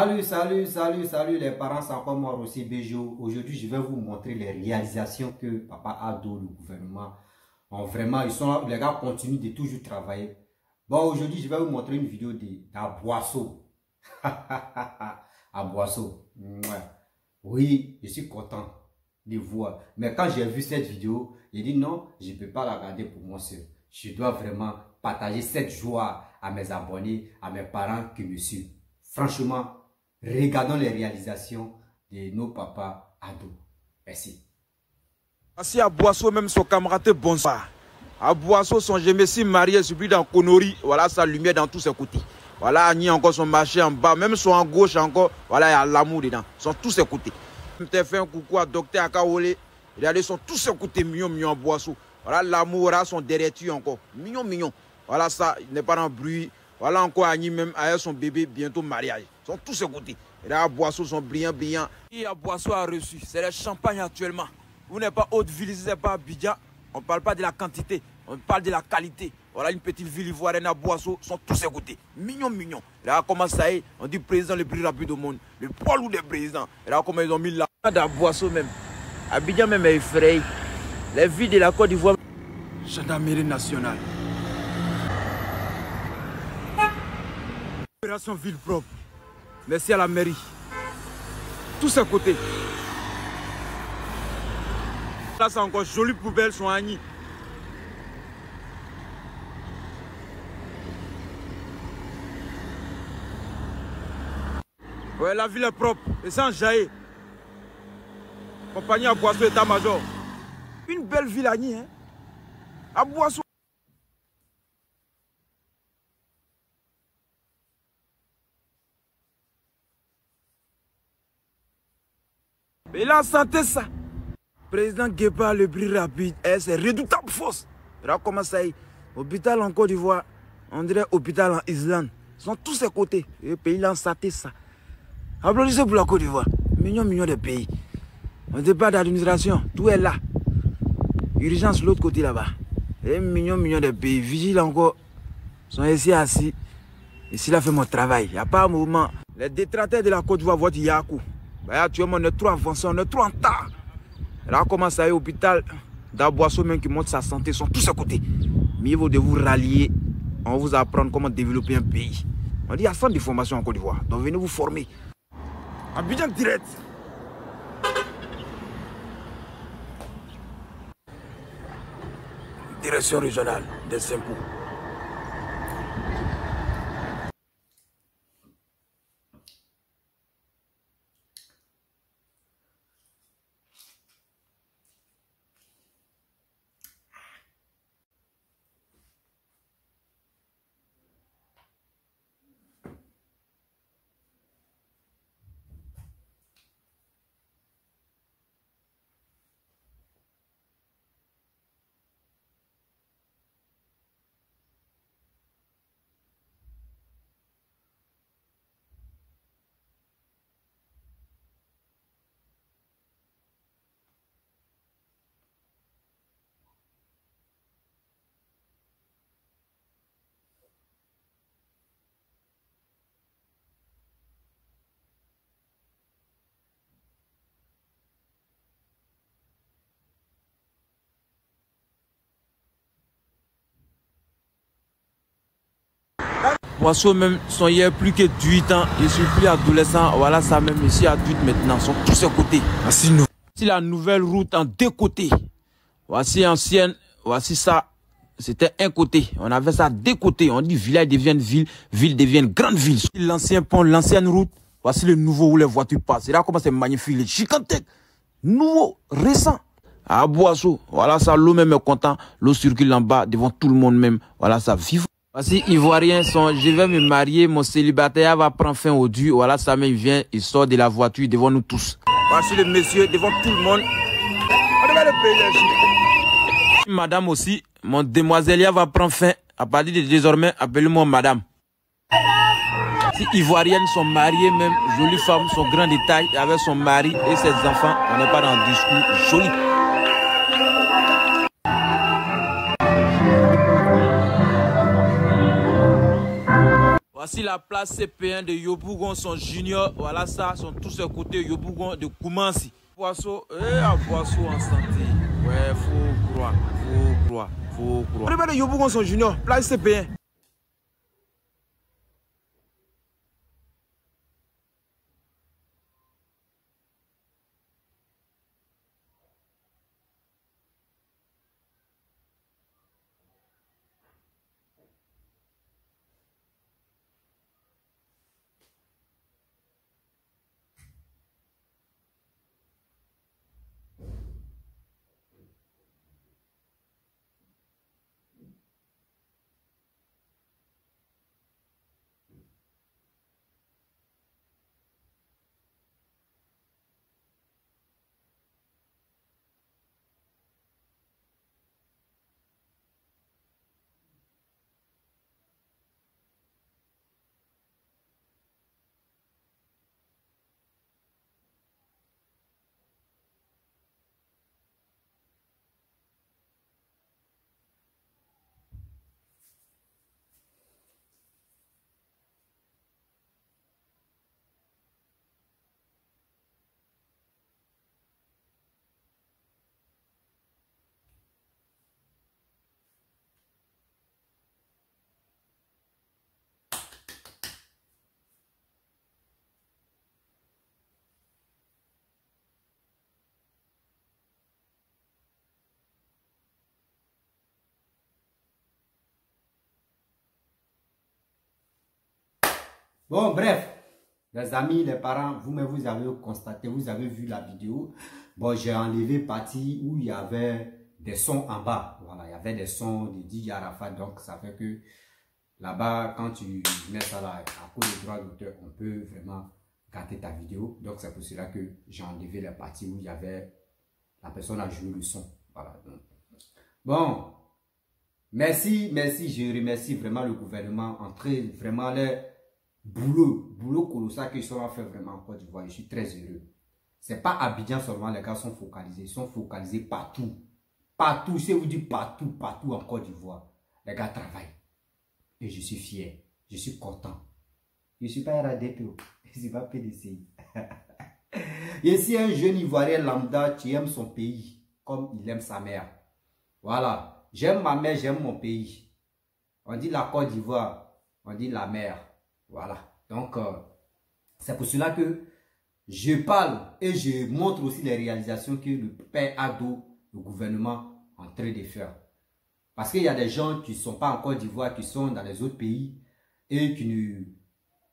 Salut les parents, c'est encore moi aussi Béjo. Aujourd'hui, je vais vous montrer les réalisations que Papa Ado, le gouvernement, ont vraiment, ils sont là, les gars continuent de toujours travailler. Bon, aujourd'hui, je vais vous montrer une vidéo d'Aboisseau. Aboisseau. Oui, je suis content de voir. Mais quand j'ai vu cette vidéo, j'ai dit non, je ne peux pas la regarder pour moi seul. Je dois vraiment partager cette joie à mes abonnés, à mes parents qui me suivent. Franchement, regardons les réalisations de nos papas ados. Merci. Si à Boisseau, même son camarade, bonsoir. À Boisseau, son je me suis marié, celui dans Conori, voilà sa lumière dans tous ses côtés. Voilà, Agni encore son marché en bas, même son en gauche encore, voilà, il y a l'amour dedans, sont tous ses côtés. Je t'ai fait un coucou à Docteur Akaole, regardez, sont tous ses côtés, mignon, Boisseau. Voilà, l'amour, voilà, son derrière encore, mignon. Voilà, ça, il n'est pas dans le bruit. Voilà encore Agni même avec son bébé, bientôt mariage. Ils sont tous ses côtés. Et là, à Boisseau, sont brillants. Et à Boisseau a reçu, c'est le champagne actuellement. Vous n'êtes pas Haute-Ville, vous n'êtes pas Abidjan. On ne parle pas de la quantité, on parle de la qualité. Voilà une petite ville ivoirienne à Boisseau, sont tous ses côtés. Mignon. Là, comment ça est, on dit président le plus rapide au monde. Le poids lourd des présidents. Et là, comment ils ont mis là. À Boisseau même. Abidjan même est effrayé. Les villes de la Côte d'Ivoire. Gendarmerie nationale. Opération ville propre. Merci à la mairie. Tous à côté. Là, c'est encore joli poubelle, son Agni. Ouais, la ville est propre. Et sans jaillir. Compagnie à Boisseau, état-major. Une belle ville, Agni, hein. À Boisseau. Mais il a santé ça. Président Guépa, le plus rapide, c'est redoutable force. Là, comment ça y est? Hôpital en Côte d'Ivoire, on dirait hôpital en Islande. Ils sont tous à côté. Le pays a santé ça. Applaudissez pour la Côte d'Ivoire. Millions de pays. On ne dit pas d'administration. Tout est là. Urgence l'autre côté là-bas. Et millions de pays. Vigiles encore. Ils sont ici assis. Ici, là, fait mon travail. Il n'y a pas un mouvement. Les détracteurs de la Côte d'Ivoire votent Yakou. Actuellement, on est trop avancé, on est trop en retard. Là, comment ça y est, hôpital d'Aboisseau même qui montre sa santé, sont tous à côté. Mieux vaut de vous rallier, on va vous apprendre comment développer un pays. On dit il y a 100 de formation en Côte d'Ivoire, donc venez vous former. Abidjan direct. Direction régionale des impôts. Boisseau même sont hier plus que 18 ans, je suis plus adolescent, voilà ça même ici adulte maintenant, sont tous à côté. Voici la nouvelle route en deux côtés. Voici ancienne, voici ça, c'était un côté. On avait ça deux côtés, on dit village devienne ville, ville devienne grande ville. L'ancien pont, l'ancienne route, voici le nouveau où les voitures passent. Et là comment c'est magnifique, les gigantesques, nouveau, récent. À Boisseau, voilà ça, l'eau même est content, l'eau circule en bas devant tout le monde même, voilà ça, vive. Voici Ivoirien, je vais me marier, mon célibataire va prendre fin au dû. Voilà, ça même vient, il sort de la voiture devant nous tous. Voici le monsieur devant tout le monde. On va le payer. Madame aussi, mon demoiselle va prendre fin. À partir de désormais, appelez-moi madame. Si Ivoirienne, son marié même, jolie femme, son grand détail, avec son mari et ses enfants, on n'est pas dans le discours joli. Voici la place CP1 de Yobougon, son junior. Voilà ça, sont tous ces côtés Yobougon de Koumansi. Boisseau, Boisseau en santé. Ouais, faut croire, faut croire, faut croire. Premier de Yobougon, son junior, place CP1. Bon, bref, les amis, les parents, vous-même, vous avez constaté, vous avez vu la vidéo. Bon, j'ai enlevé partie où il y avait des sons en bas. Voilà, il y avait des sons de DJ Arafat. Donc, ça fait que là-bas, quand tu mets ça là, à cause des droits d'auteur, on peut vraiment gâter ta vidéo. Donc, c'est pour cela que j'ai enlevé la partie où il y avait la personne a joué le son. Voilà. Donc. Bon, merci, je remercie vraiment le gouvernement, entre vraiment les boulot colossal qu'ils sont à faire vraiment en Côte d'Ivoire. Je suis très heureux. C'est pas Abidjan seulement, les gars sont focalisés. Ils sont focalisés partout. Partout, je vous dis partout en Côte d'Ivoire. Les gars travaillent. Et je suis fier. Je suis content. Je ne suis pas RADP. Je ne suis pas PDCI. Et si un jeune Ivoirien lambda, tu aimes son pays comme il aime sa mère. Voilà. J'aime ma mère, j'aime mon pays. On dit la Côte d'Ivoire. On dit la mer. Voilà. Donc, c'est pour cela que je parle et je montre aussi les réalisations que le père Ado, le gouvernement, est en train de faire. Parce qu'il y a des gens qui ne sont pas en Côte d'Ivoire, qui sont dans les autres pays et qui ne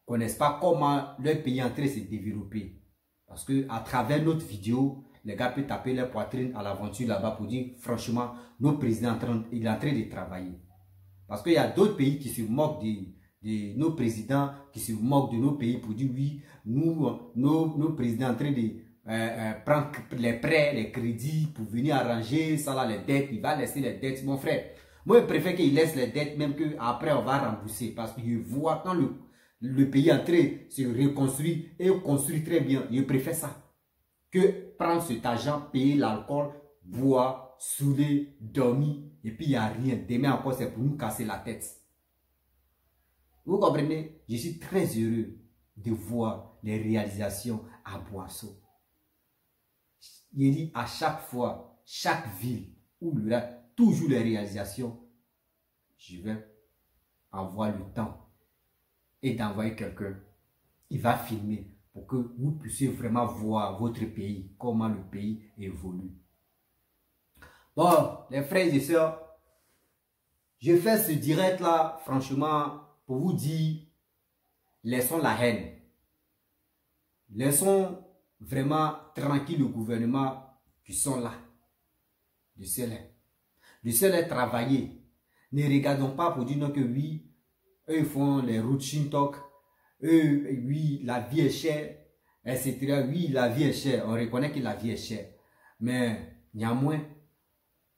connaissent pas comment leur pays est en train de se développer. Parce que à travers notre vidéo, les gars peuvent taper leur poitrine à l'aventure là-bas pour dire, franchement, notre président il est en train de travailler. Parce qu'il y a d'autres pays qui se moquent de nos présidents, qui se moquent de nos pays pour dire, oui, nos présidents sont en train de prendre les prêts, les crédits pour venir arranger ça là, les dettes. Il va laisser les dettes. Mon frère, moi, je préfère qu'il laisse les dettes, même qu'après, on va rembourser. Parce que je vois quand le pays est en train de se reconstruire et construit très bien, je préfère ça que prendre cet argent, payer l'alcool, boire, saouler, dormir, et puis il n'y a rien. Demain encore, c'est pour nous casser la tête. Vous comprenez? Je suis très heureux de voir les réalisations à Boisseau. Il dit à chaque fois, chaque ville où il y a toujours les réalisations, je vais avoir le temps et d'envoyer quelqu'un. Il va filmer pour que vous puissiez vraiment voir votre pays, comment le pays évolue. Bon, les frères et sœurs, je fais ce direct là, franchement, pour vous dire, laissons la haine. Laissons vraiment tranquille le gouvernement qui sont là. Le seul est travailler. Ne regardons pas pour dire non que oui, eux font les routes Shintok, eux, oui, la vie est chère, etc. Oui, la vie est chère, on reconnaît que la vie est chère. Mais néanmoins,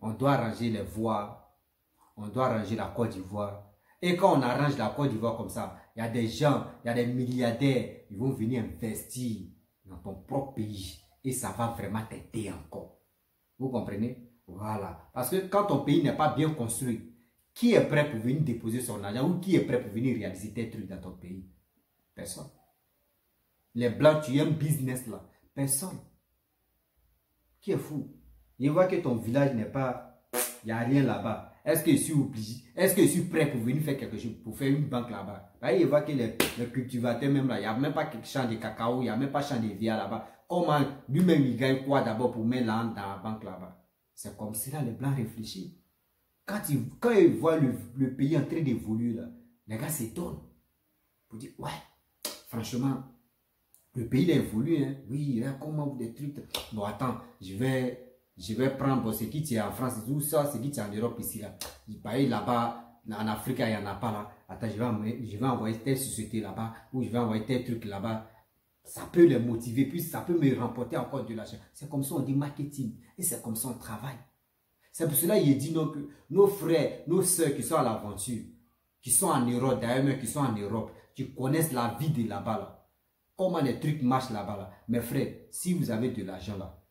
on doit arranger les voies, on doit arranger la Côte d'Ivoire. Et quand on arrange la Côte d'Ivoire comme ça, il y a des gens, il y a des milliardaires, ils vont venir investir dans ton propre pays. Et ça va vraiment t'aider encore. Vous comprenez? Voilà. Parce que quand ton pays n'est pas bien construit, Qui est prêt pour venir déposer son argent ou qui est prêt pour venir réaliser tes trucs dans ton pays? Personne. Les blancs, tu aimes business là. Personne. Qui est fou? Il voit que ton village n'est pas... Il n'y a rien là-bas. Est-ce que je suis obligé? Est-ce que je suis prêt pour venir faire quelque chose, pour faire une banque là-bas? Il voit que les cultivateurs même là, il n'y a même pas quelque champ de cacao, il n'y a même pas champ de via là-bas. Comment lui-même il gagne quoi d'abord pour mettre l'âne dans la banque là-bas? C'est comme cela les blancs réfléchissent. Quand ils voient le pays en train d'évoluer là, les gars s'étonnent. Pour dire, ouais, franchement, le pays a évolué, hein. Oui, là, comment vous des trucs. Bon, attends, je vais prendre ce qui tient en France, tout ça, ce qui tient en Europe ici là. Là-bas, en Afrique, il n'y en a pas là. Attends, je vais envoyer telle société là-bas, ou je vais envoyer tel truc là-bas. Ça peut les motiver, puis ça peut me remporter encore de l'argent. C'est comme ça on dit marketing, et c'est comme ça on travaille. C'est pour cela qu'il dit non, que nos frères, nos soeurs qui sont à l'aventure, qui sont en Europe, d'ailleurs même qui sont en Europe, qui connaissent la vie de là-bas là. Comment les trucs marchent là-bas là. Mes frères, si vous avez de l'argent là,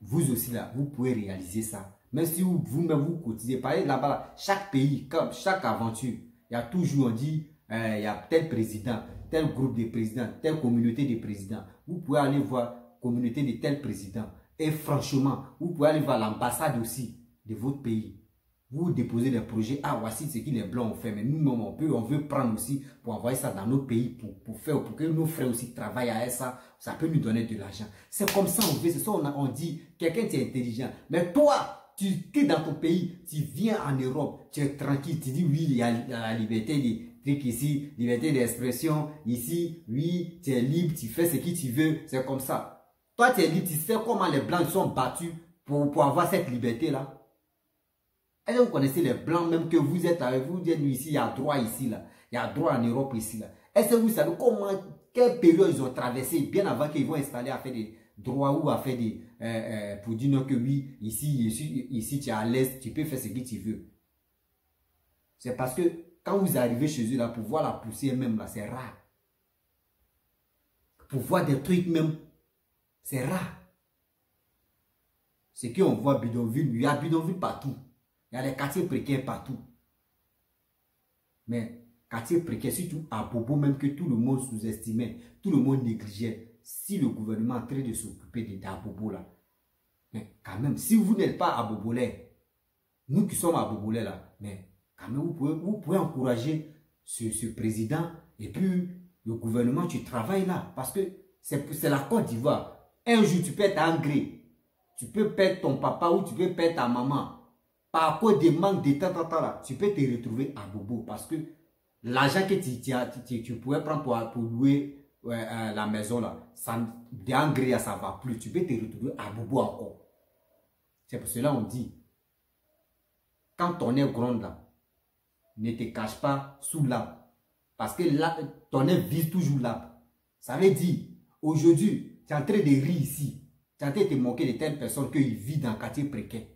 vous aussi là, vous pouvez réaliser ça. Même si vous-même vous cotisez. Par exemple là-bas, là, chaque pays, comme chaque aventure, il y a toujours, on dit, il y a tel président, tel groupe de présidents, telle communauté de présidents. Vous pouvez aller voir communauté de tel président. Et franchement, vous pouvez aller voir l'ambassade aussi de votre pays. Vous déposez des projets. Ah, voici ce que les blancs ont fait. Mais nous, on veut prendre aussi pour envoyer ça dans nos pays, pour que nos frères aussi travaillent à ça. Ça peut nous donner de l'argent. C'est comme ça on fait. C'est ça on dit. Quelqu'un qui est intelligent. Mais toi, tu es dans ton pays. Tu viens en Europe. Tu es tranquille. Tu dis oui, il y a la liberté de trucs ici. Liberté d'expression. Ici, oui, tu es libre. Tu fais ce que tu veux. C'est comme ça. Toi, tu es libre. Tu sais comment les blancs sont battus pour avoir cette liberté-là. Est-ce que vous connaissez les blancs même que vous êtes avec vous? Dites ici, il y a droit ici là. Il y a droit en Europe ici là. Est-ce que vous savez quelle période ils ont traversé bien avant qu'ils vont installer à faire des droits ou à faire des... pour dire non que oui, ici tu es à l'est, tu peux faire ce que tu veux. C'est parce que quand vous arrivez chez eux là, pour voir la poussière même là, c'est rare. Pour voir des trucs même, c'est rare. C'est qu'on voit bidonville, il y a bidonville partout. Il y a les quartiers précaires partout. Mais quartiers précaires, surtout à Bobo, même que tout le monde sous-estimait, tout le monde négligeait. Si le gouvernement est en train de s'occuper d'Abobo là, mais quand même, si vous n'êtes pas à Bobolais, nous qui sommes à Bobolais là, mais quand même, vous pouvez encourager ce président et puis le gouvernement, tu travailles là. Parce que c'est la Côte d'Ivoire. Un jour, tu peux être engrais. Tu peux perdre ton papa ou tu peux perdre ta maman. Par cause des manques de là, tu peux te retrouver à Bobo parce que l'argent que tu pourrais prendre pour louer la maison là, d'engrais, ça ne va plus. Tu peux te retrouver à Bobo encore. C'est pour cela qu'on dit, quand ton nez gronde là, ne te cache pas sous l'arbre. Parce que là, ton nez vise toujours l'arbre. Ça veut dire, aujourd'hui, tu es en train de rire ici. Tu es en train de te moquer de telle personne qui vit dans le quartier précaire.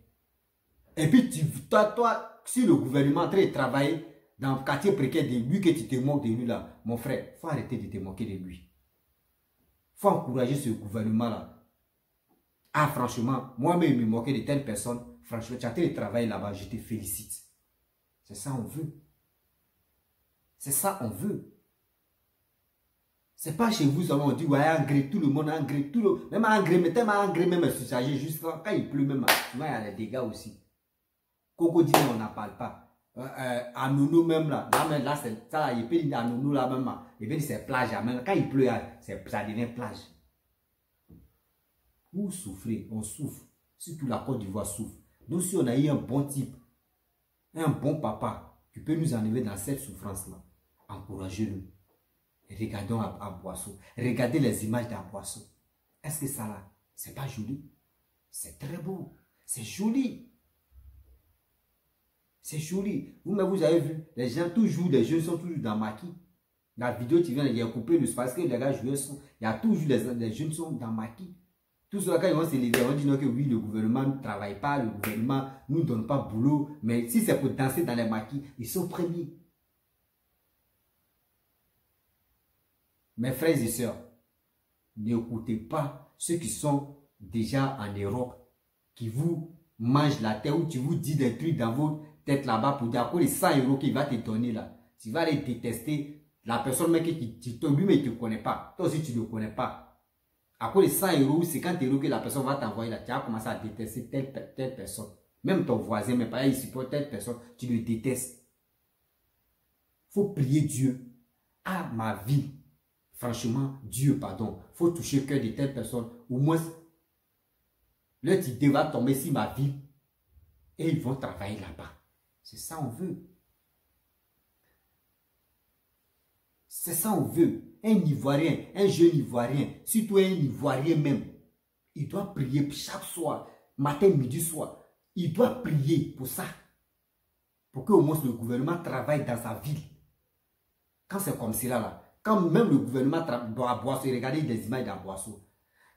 Et puis, toi, si le gouvernement est en train de travailler dans le quartier précaire de lui, que tu te moques de lui là, mon frère, il faut arrêter de te moquer de lui. Il faut encourager ce gouvernement-là. Ah, franchement, moi-même, me moquer de telle personne, franchement, tu as en train de travailler là-bas, je te félicite. C'est ça on veut. C'est ça on veut. C'est pas chez vous, on dit, ouais, engrais, tout le monde engrais, même engrais, mais tellement engrais, même surchargé, juste quand il pleut, même, il y a des dégâts aussi. Crocodile, on n'en parle pas. À Nounou même là, c'est ça, il peut dire à Nounou là même, il peut dire c'est plage, même quand il pleut, ça devient plage. Vous souffrez, on souffre. Surtout la Côte d'Ivoire souffre. Nous, si on a eu un bon type, un bon papa, qui peut nous enlever dans cette souffrance-là, encouragez-le. Regardons à Boisseau. Regardez les images d'à Boisseau. Est-ce que ça là, c'est pas joli? C'est très beau. C'est joli. C'est joli. Vous-même, vous avez vu, les gens toujours, les jeunes sont toujours dans maquis. La vidéo, tu viens, il y a coupé le parce que les gars joueurs sont, il y a toujours les jeunes sont dans maquis. Tout cela, quand ils vont se lever, on dit non que oui, le gouvernement ne travaille pas, le gouvernement ne nous donne pas boulot. Mais si c'est pour danser dans les maquis, ils sont premiers. Mes frères et sœurs, n'écoutez pas ceux qui sont déjà en Europe, qui vous mangent la terre ou qui vous disent des trucs dans votre tête là-bas pour dire à quoi les 100 euros qu'il va te donner là. Tu vas aller détester la personne même lui-même il ne te connaît pas. Toi aussi tu ne le connais pas. À quoi les 100 euros ou 50 euros que la personne va t'envoyer là, tu vas commencer à détester telle personne. Même ton voisin, mais pas ici pour telle personne, tu le détestes. Il faut prier Dieu. Ah, ma vie. Franchement, Dieu, pardon. Il faut toucher le cœur de telle personne. Au moins, leur idée va tomber sur ma vie. Et ils vont travailler là-bas. C'est ça on veut. C'est ça on veut. Un Ivoirien, un jeune Ivoirien, surtout un Ivoirien même, il doit prier chaque soir, matin, midi, soir. Il doit prier pour ça. Pour qu'au moins le gouvernement travaille dans sa ville. Quand c'est comme cela là, quand même le gouvernement doit à Boisseau, regardez les images d'à Boisseau.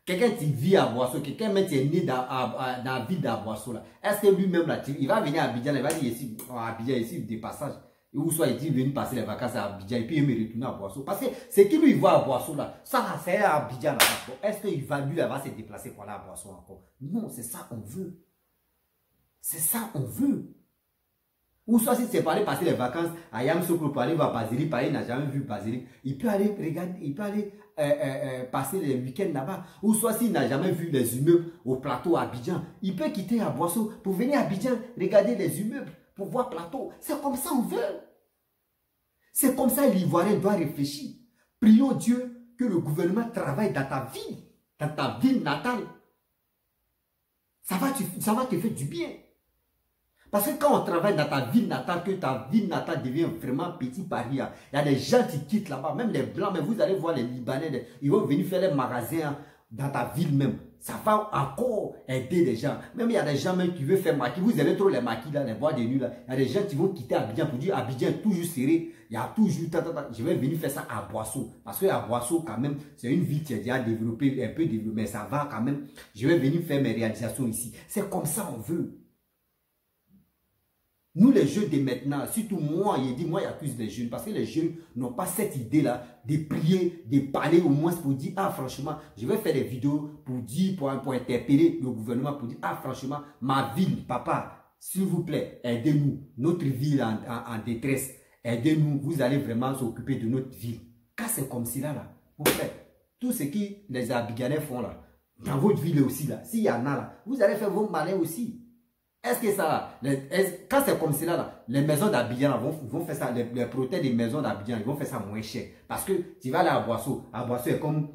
Quelqu'un qui vit à Boisseau, quelqu'un même qui est né dans la ville d'Aboisseau là, est-ce que lui-même là, il va venir à Abidjan, il va dire ici, Abidjan, ici, des passages, ou soit il dit venir passer les vacances à Abidjan et puis il me retourner à Boisseau. Parce que c'est qui lui voit à Boisseau là, ça c'est à Abidjan là. Est-ce qu'il va lui va se déplacer pour aller à Boisseau encore? Non, c'est ça qu'on veut. C'est ça on veut. Ou soit si c'est pour aller passer les vacances à Yamoussoukro, pour aller voir Basilique, il n'a jamais vu Basilique, il peut aller regarder, il peut aller passer les week-ends là-bas. Ou soit s'il n'a jamais vu les immeubles au plateau à Abidjan, il peut quitter à Boisseau pour venir à Abidjan regarder les immeubles, pour voir plateau. C'est comme ça on veut. C'est comme ça l'Ivoirien doit réfléchir. Prions Dieu que le gouvernement travaille dans ta ville natale. Ça va te faire du bien. Parce que quand on travaille dans ta ville natale, que ta ville natale devient vraiment petit Paris, il y a des gens qui quittent là-bas, même les Blancs, mais vous allez voir les Libanais, ils vont venir faire les magasins dans ta ville même. Ça va encore aider les gens. Même il y a des gens même qui veulent faire maquis. Vous avez trop les maquis là, les bois de nuit là. Il y a des gens qui vont quitter Abidjan pour dire Abidjan est toujours serré. Il y a toujours, je vais venir faire ça à Boisseau. Parce que à Boisseau quand même, c'est une ville qui est déjà développée, un peu développée, mais ça va quand même. Je vais venir faire mes réalisations ici. C'est comme ça on veut. Nous, les jeunes de maintenant, surtout moi, j'accuse les jeunes parce que les jeunes n'ont pas cette idée-là de prier, de parler au moins pour dire, ah franchement, je vais faire des vidéos pour dire, pour interpeller le gouvernement, pour dire, ah franchement, ma ville, papa, s'il vous plaît, aidez-nous, notre ville en détresse, aidez-nous, vous allez vraiment s'occuper de notre ville. Car c'est comme cela, là, mon frère, tout ce que les Abidjanais font là, dans votre ville aussi, là, s'il y en a là, vous allez faire vos malins aussi. Est-ce que ça, quand c'est comme cela, là, les maisons d'Abidjan vont faire ça, les prothèses des maisons d'Abidjan, ils vont faire ça moins cher. Parce que tu vas là à Boisseau est comme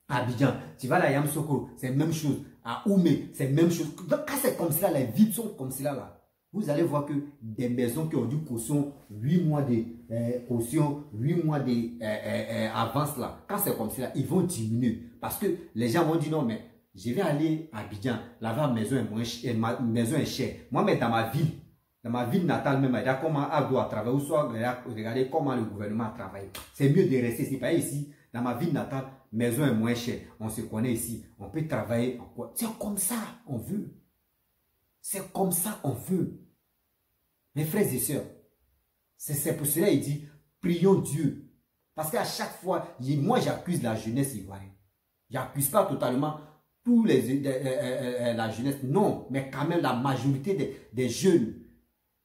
Abidjan. Tu vas là à Yamoussoukro, c'est la même chose. À Oumé, c'est la même chose. Donc quand c'est comme cela, les villes sont comme cela, là, vous allez voir que des maisons qui ont dû caution 8 mois de caution, 8 mois d'avance là, quand c'est comme cela, ils vont diminuer. Parce que les gens vont dire non, mais je vais aller à Abidjan, là-bas, ma maison est chère. Moi, mais dans ma ville natale même, regarde comment elle doit travailler, ou soit regardez comment le gouvernement a travaillé. C'est mieux de rester ici, pas ici. Dans ma ville natale, maison est moins chère. On se connaît ici, on peut travailler encore. C'est comme ça, on veut. C'est comme ça, on veut. Mes frères et sœurs, c'est pour cela qu'il dit, prions Dieu. Parce qu'à chaque fois, moi j'accuse la jeunesse ivoirienne. J'accuse pas totalement la jeunesse, non, mais quand même la majorité des jeunes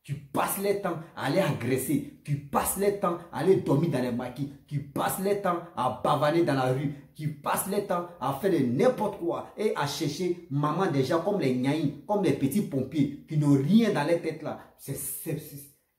qui passent leur temps à aller agresser, qui passent leur temps à aller dormir dans les maquis, qui passent leur temps à bavaner dans la rue, qui passent leur temps à faire n'importe quoi et à chercher maman des gens comme les Nyaïs, comme les petits pompiers qui n'ont rien dans leur tête là,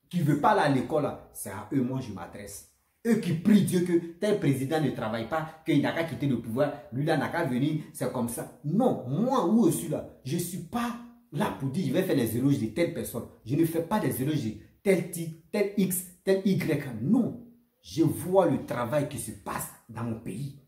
qui ne veulent pas aller à l'école là, c'est à eux moi je m'adresse. Eux qui prient Dieu que tel président ne travaille pas, qu'il n'a qu'à quitter le pouvoir, lui là n'a qu'à venir, c'est comme ça. Non, moi où je suis là, je ne suis pas là pour dire je vais faire les éloges de telle personne. Je ne fais pas des éloges de tel titre, tel X, tel Y. Non, je vois le travail qui se passe dans mon pays.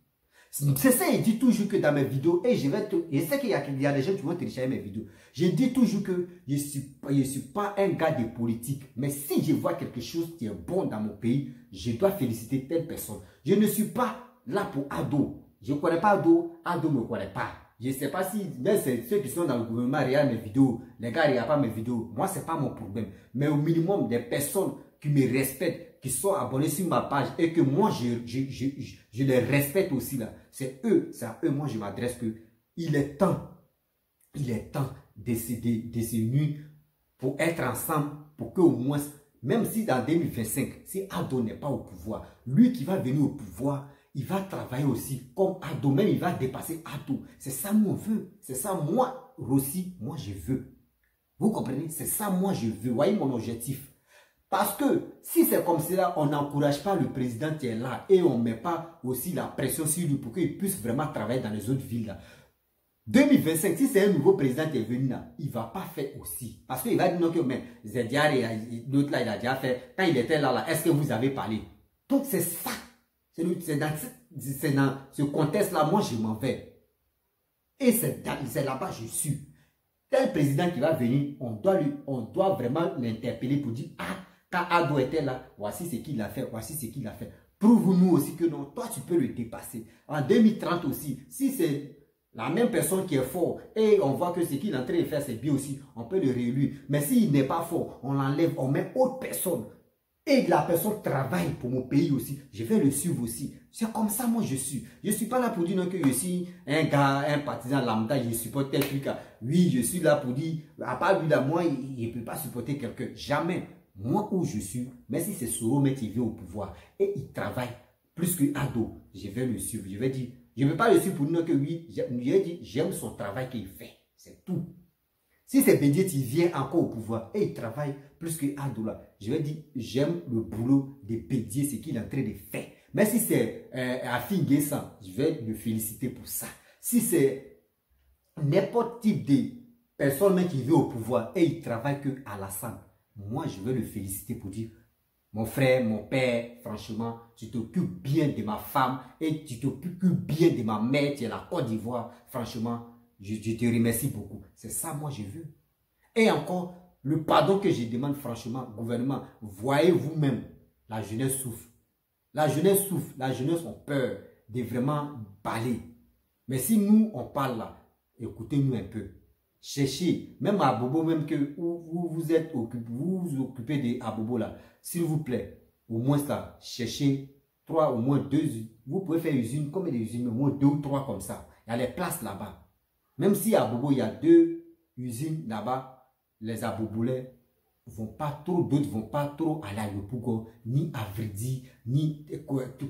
C'est ça, il dit toujours que dans mes vidéos, et je sais qu'il y a des gens qui vont télécharger mes vidéos. Je dis toujours que je suis pas un gars de politique. Mais si je vois quelque chose qui est bon dans mon pays, je dois féliciter telle personne. Je ne suis pas là pour Ado. Je ne connais pas Ado, Ado ne me connaît pas. Je ne sais pas si, même ceux qui sont dans le gouvernement regardent mes vidéos, les gars ne regardent pas mes vidéos. Moi, ce n'est pas mon problème. Mais au minimum, des personnes qui me respectent, qui sont abonnés sur ma page et que moi, je les respecte aussi là. C'est à eux, moi, je m'adresse que il est temps de se unir pour être ensemble pour qu'au moins, même si dans 2025, si Ado n'est pas au pouvoir, lui qui va venir au pouvoir, il va travailler aussi comme Ado, même il va dépasser Ado. C'est ça moi on veut. C'est ça moi, Rossi, moi je veux. Vous comprenez? C'est ça moi je veux. Voyez mon objectif. Parce que si c'est comme cela, on n'encourage pas le président qui est là et on ne met pas aussi la pression sur lui pour qu'il puisse vraiment travailler dans les autres villes là. 2025, si c'est un nouveau président qui est venu là, il ne va pas faire aussi. Parce qu'il va dire non que mais l'autre là, il a déjà fait. Quand il était là, est-ce que vous avez parlé? Donc c'est ça. C'est dans ce contexte-là, moi je m'en vais. Et c'est là-bas que je suis. Tel président qui va venir, on doit vraiment l'interpeller pour dire, ah, quand Ado était là, voici ce qu'il a fait, voici ce qu'il a fait. Prouve-nous aussi que non, toi tu peux le dépasser. En 2030 aussi, si c'est la même personne qui est fort et on voit que ce qu'il est en train de faire c'est bien aussi, on peut le réélire. Mais s'il n'est pas fort, on l'enlève, on met autre personne. Et la personne travaille pour mon pays aussi. Je vais le suivre aussi. C'est comme ça, moi, je suis. Je ne suis pas là pour dire non, que je suis un gars, un partisan lambda, je supporte tel truc. Oui, je suis là pour dire, à part lui, là, moi, il ne peut pas supporter quelqu'un. Jamais. Moi, où je suis, mais si c'est Soromé qui vient au pouvoir et il travaille plus que Ado, je vais le suivre. Je vais dire, je ne vais pas le suivre pour dire non, que oui, je vais dire, j'aime son travail qu'il fait. C'est tout. Si c'est Bédiet qui vient encore au pouvoir et il travaille plus que Ado là, je vais dire, j'aime le boulot de Bédiet, ce qu'il est en train de faire. Mais si c'est Afi Guessan, je vais le féliciter pour ça. Si c'est n'importe type de personne qui vient au pouvoir et il travaille que Alassane, moi je vais le féliciter pour dire, mon frère, mon père, franchement, tu t'occupes bien de ma femme et tu t'occupes bien de ma mère, tu es la Côte d'Ivoire, franchement. Je te remercie beaucoup. C'est ça, moi, je veux. Et encore, le pardon que je demande, franchement, gouvernement, voyez vous-même, la jeunesse souffre. La jeunesse souffre. La jeunesse a peur de vraiment parler. Mais si nous, on parle là, écoutez-nous un peu. Cherchez, même à Abobo, même que vous occupez de Abobo là, s'il vous plaît, au moins ça, cherchez au moins 2, vous pouvez faire usine, comme des usines, au moins 2 ou 3 comme ça. Il y a les places là-bas. Même si à Bobo, il y a 2 usines là-bas, les Abobolais vont pas trop, d'autres vont pas trop aller à Yopougon, ni à Vridi, ni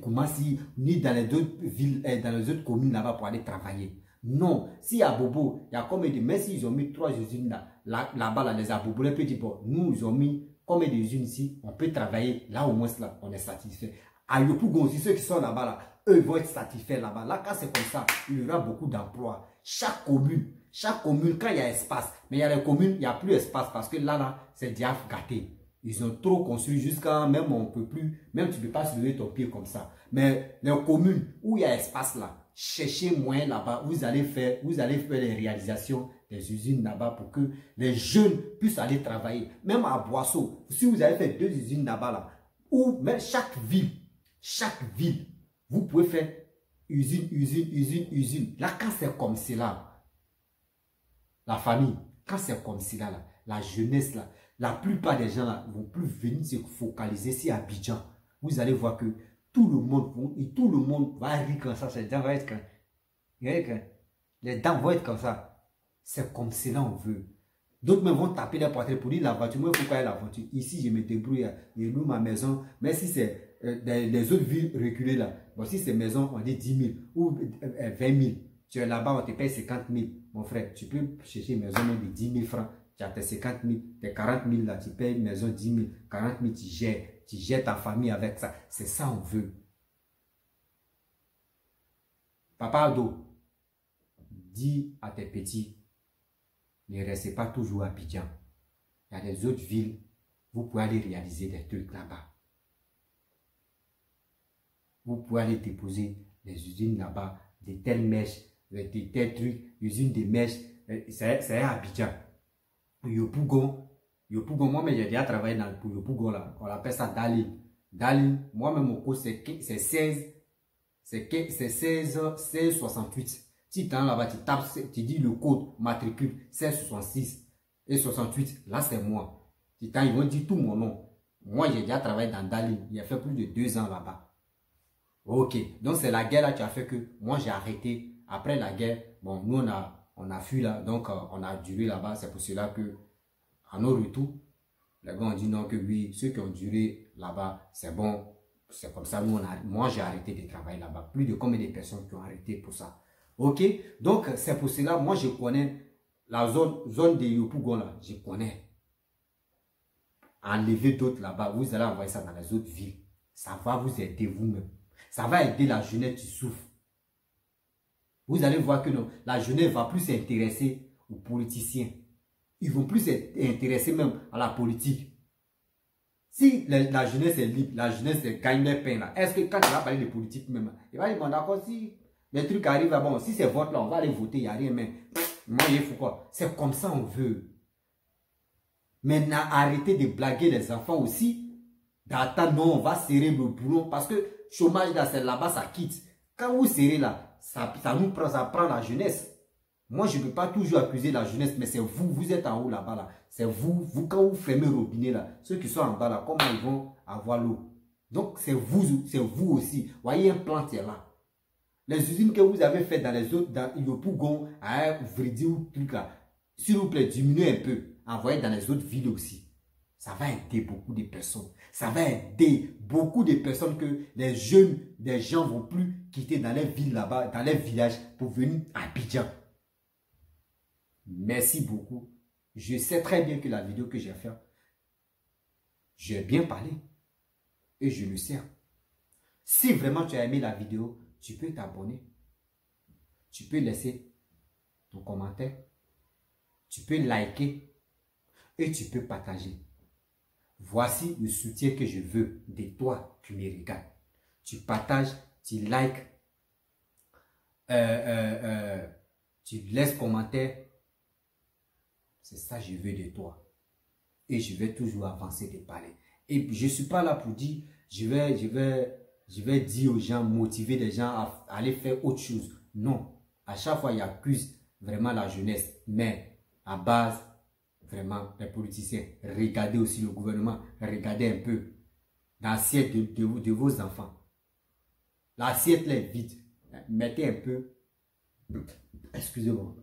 Koumassi, ni dans les autres villes, dans les autres communes là-bas pour aller travailler. Non, si à Bobo, il y a combien de, même s'ils ont mis 3 usines là-bas, les Abobolais peuvent dire, bon, nous, ils ont mis combien d'usines ici, on peut travailler, là au moins, là, on est satisfait. À Yopougon aussi, ceux qui sont là-bas, là, eux vont être satisfaits là-bas. Là, quand c'est comme ça, il y aura beaucoup d'emplois. Chaque commune, quand il y a espace, mais il y a les communes, il n'y a plus d'espace parce que là, c'est déjà gâté. Ils ont trop construit jusqu'à même on peut plus, même tu ne peux pas se lever ton pied comme ça. Mais les communes où il y a espace là, cherchez moyen là-bas, vous allez faire les réalisations des usines là-bas pour que les jeunes puissent aller travailler. Même à Boisseau, si vous avez fait 2 usines là-bas là, ou même chaque ville, vous pouvez faire usine. Là, quand c'est comme cela, la famille, quand c'est comme cela, là, la jeunesse, là, la plupart des gens là, vont plus venir se focaliser sur Abidjan. Vous allez voir que tout le monde va rire comme ça. Les dents vont être comme ça. C'est comme cela on veut. D'autres me vont taper les poitrines pour dire la voiture. Moi, il faut pas la voiture. Ici, je me débrouille. Je loue ma maison. Mais si c'est les autres villes reculées là, bon, si c'est maison, on dit 10 000 ou 20 000. Tu es là-bas, on te paye 50 000. Mon frère, tu peux chercher une maison de 10 000 francs. Tu as tes 50 000, tes 40 000 là, tu payes une maison 10 000. 40 000, tu gères ta famille avec ça. C'est ça on veut. Papa Ado, dis à tes petits, ne restez pas toujours à Abidjan. Il y a des autres villes, vous pouvez aller réaliser des trucs là-bas. Vous pouvez aller déposer des usines là-bas, des telles mèches, des tels trucs, usines de mèches. C'est à Abidjan. Yopougon, moi-même j'ai déjà travaillé pour Yopougon là. On appelle ça Dalin. Dalin, moi-même mon cours c'est 1668. Si tu es là-bas, tu tapes, tu dis le code matricule 1666 et 68, là c'est moi. Ils vont dire tout mon nom. Moi j'ai déjà travaillé dans Dalin. Il a fait plus de 2 ans là-bas. Ok, donc c'est la guerre là qui a fait que moi j'ai arrêté. Après la guerre, bon, nous on a fui là, donc on a duré là-bas. C'est pour cela que, à nos retours, Les gars ont dit non, que oui, ceux qui ont duré là-bas, c'est bon. C'est comme ça, moi j'ai arrêté de travailler là-bas. Plus de combien de personnes qui ont arrêté pour ça. Ok? Donc, c'est pour cela, moi je connais la zone de Yopougon là, je connais. Enlever d'autres là-bas, vous allez envoyer ça dans les autres villes. Ça va vous aider vous-même. Ça va aider la jeunesse qui souffre. Vous allez voir que non, la jeunesse va plus s'intéresser aux politiciens. Ils vont plus s'intéresser même à la politique. Si la jeunesse est libre, la jeunesse gagne leur pain là, est-ce que quand il va parler de politique même, il va dire, bon d'accord, si les trucs arrivent, bon, si c'est vote là, on va aller voter, il n'y a rien, mais moi, il faut quoi? C'est comme ça on veut. Maintenant, arrêtez de blaguer les enfants aussi, d'attendre, non, on va serrer le boulon, parce que chômage là, c'est là-bas, ça quitte. Quand vous serrez là, ça prend la jeunesse. Moi, je ne peux pas toujours accuser la jeunesse, mais c'est vous, vous êtes en haut là-bas là. C'est vous, quand vous fermez le robinet là, ceux qui sont en bas là, comment ils vont avoir l'eau? Donc, c'est vous aussi. Voyez, un plan qui est là. Les usines que vous avez faites dans les autres, dans Yopougon, à Vridi ou truc là, s'il vous plaît, diminuez un peu. Envoyez dans les autres villes aussi. Ça va aider beaucoup de personnes. Ça va aider beaucoup de personnes que les jeunes, des gens vont plus quitter dans les villes là-bas, dans les villages pour venir à Abidjan. Merci beaucoup. Je sais très bien que la vidéo que j'ai faite, j'ai bien parlé. Et je le sais. Si vraiment tu as aimé la vidéo, tu peux t'abonner. Tu peux laisser ton commentaire. Tu peux liker. Et tu peux partager. Voici le soutien que je veux de toi qui me regardes. Tu partages, tu likes, tu laisses commentaire. C'est ça que je veux de toi. Et je vais toujours avancer de parler. Et je ne suis pas là pour dire, je vais dire aux gens, motiver les gens à aller faire autre chose. Non. À chaque fois, il accuse vraiment la jeunesse. Mais à base, vraiment, les politiciens, regardez aussi le gouvernement, regardez un peu l'assiette de vos enfants. L'assiette est vide. Mettez un peu, excusez-moi,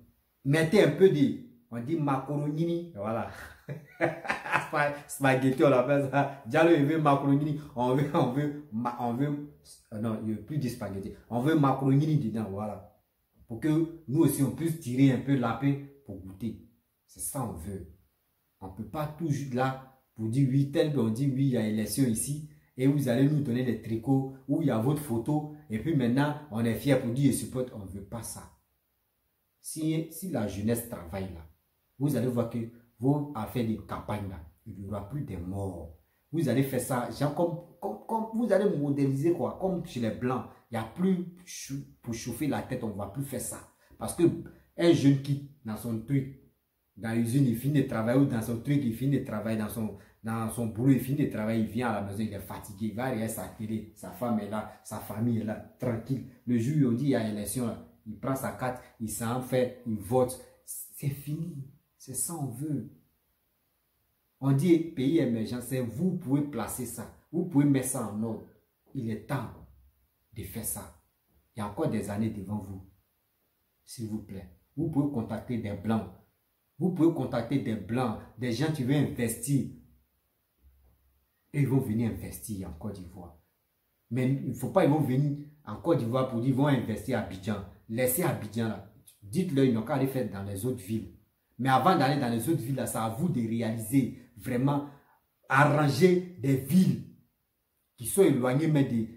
mettez un peu de, on dit macaroni, voilà. Spaghetti, on l'appelle ça. Diallo, il veut macaroni, on veut, non, il ne veut plus de spaghetti. On veut macaroni dedans, voilà. Pour que nous aussi, on puisse tirer un peu la paix pour goûter. C'est ça on veut. On ne peut pas toujours là pour dire oui, tel on dit oui, il y a élection ici. Et vous allez nous donner des tricots où il y a votre photo. Et puis maintenant, on est fier pour dire je supporte. On ne veut pas ça. Si la jeunesse travaille là, vous allez voir que vos affaires de campagne là, il n'y aura plus de morts. Vous allez faire ça, genre comme vous allez modéliser quoi, comme chez les blancs. Il n'y a plus pour chauffer la tête, on ne va plus faire ça. Parce que un jeune quitte dans son truc, dans l'usine, il finit de travailler, ou dans son truc, il finit de travailler, dans son boulot, il finit de travailler, il vient à la maison, il est fatigué, il va regarder sa télé, sa femme est là, sa famille est là, tranquille. Le jour où on dit il y a élection, là, il prend sa carte, il s'en fait, il vote. C'est fini. C'est ça on veut. On dit pays émergent, c'est vous pouvez placer ça. Vous pouvez mettre ça en ordre. Il est temps de faire ça. Il y a encore des années devant vous. S'il vous plaît. Vous pouvez contacter des blancs. Vous pouvez contacter des blancs, des gens qui veulent investir. Et ils vont venir investir en Côte d'Ivoire. Mais il ne faut pas, ils vont venir en Côte d'Ivoire pour dire qu'ils vont investir à Abidjan. Laissez Abidjan là. Dites-leur, ils n'ont qu'à aller faire dans les autres villes. Mais avant d'aller dans les autres villes, là, c'est à vous de réaliser, vraiment, arranger des villes qui sont éloignées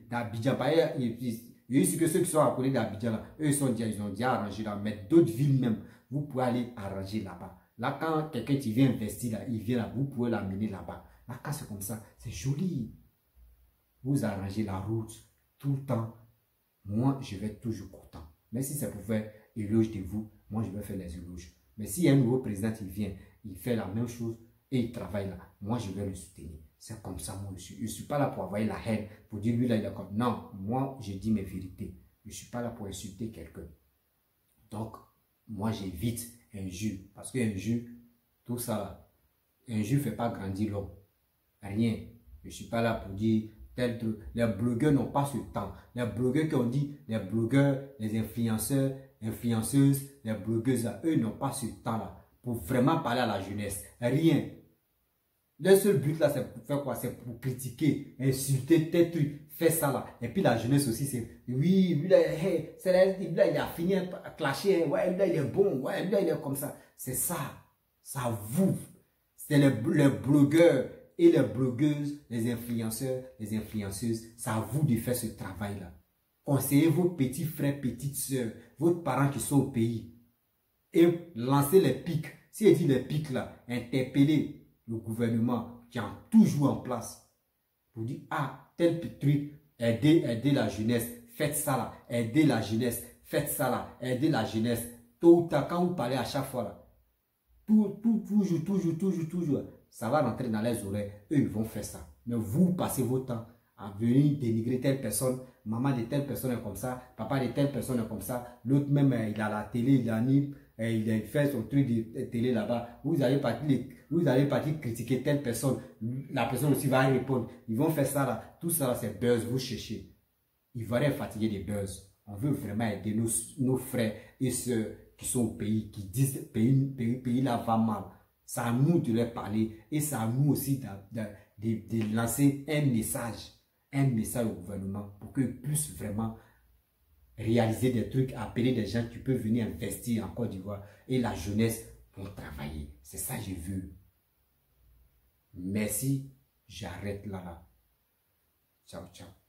d'Abidjan. Il y a eu que ceux qui sont à côté d'Abidjan, eux, ils ont déjà arrangé là. Mais d'autres villes même, vous pouvez aller arranger là-bas. Là, quand quelqu'un qui vient investir là, il vient là, vous pouvez l'amener là-bas. Là, quand c'est comme ça, c'est joli. Vous arrangez la route tout le temps. Moi, je vais être toujours content. Mais si ça pour faire éloge de vous, moi, je vais faire les éloges. Mais s'il y a un nouveau président qui vient, il fait la même chose et il travaille là, moi, je vais le soutenir. C'est comme ça, moi, je ne suis pas là pour envoyer la haine, pour dire lui, là, il est comme. Non, moi, je dis mes vérités. Je ne suis pas là pour insulter quelqu'un. Donc, moi, j'évite injure. Parce qu'injure, tout ça là, injure ne fait pas grandir l'homme. Rien. Je ne suis pas là pour dire tel truc. Les blogueurs n'ont pas ce temps. Les blogueurs qui ont dit, les blogueurs, les influenceurs, influenceuses, les blogueuses, là, eux n'ont pas ce temps-là pour vraiment parler à la jeunesse. Rien. Leur seul but là, c'est pour faire quoi? C'est pour critiquer, insulter, tel truc, faire ça là. Et puis la jeunesse aussi, c'est oui, lui là, hey, lui là, il a fini à clasher, ouais, lui là, il est bon, ouais, lui là, il est comme ça. C'est ça. Ça vous. C'est les blogueurs et les blogueuses, les influenceurs, les influenceuses. C'est à vous de faire ce travail là. Conseillez vos petits frères, petites soeurs, vos parents qui sont au pays. Et lancez les pics. Si elle dit les pics là, interpellez le gouvernement qui a toujours en place pour dire, ah, tel truc, aider la jeunesse, faites ça là, aider la jeunesse, faites ça là, aider la jeunesse. Tôt ou tard, quand vous parlez à chaque fois là, toujours, ça va rentrer dans les oreilles. Eux, ils vont faire ça. Mais vous passez votre temps à venir dénigrer telle personne, maman de telle personne est comme ça, papa de telle personne est comme ça, l'autre même, il a la télé, il anime, il a fait son truc de télé là-bas. Vous allez partir critiquer telle personne, la personne aussi va répondre. Ils vont faire ça là, tout ça là, c'est buzz, vous cherchez. Ils vont être fatigués des buzz. On veut vraiment aider nos frères et sœurs qui sont au pays, qui disent pays là va mal. C'est à nous de leur parler et c'est à nous aussi de lancer un message au gouvernement pour qu'ils puissent vraiment réaliser des trucs, appeler des gens qui peuvent venir investir en Côte d'Ivoire et la jeunesse pour travailler. C'est ça que j'ai vu. Merci, j'arrête là. Ciao, ciao.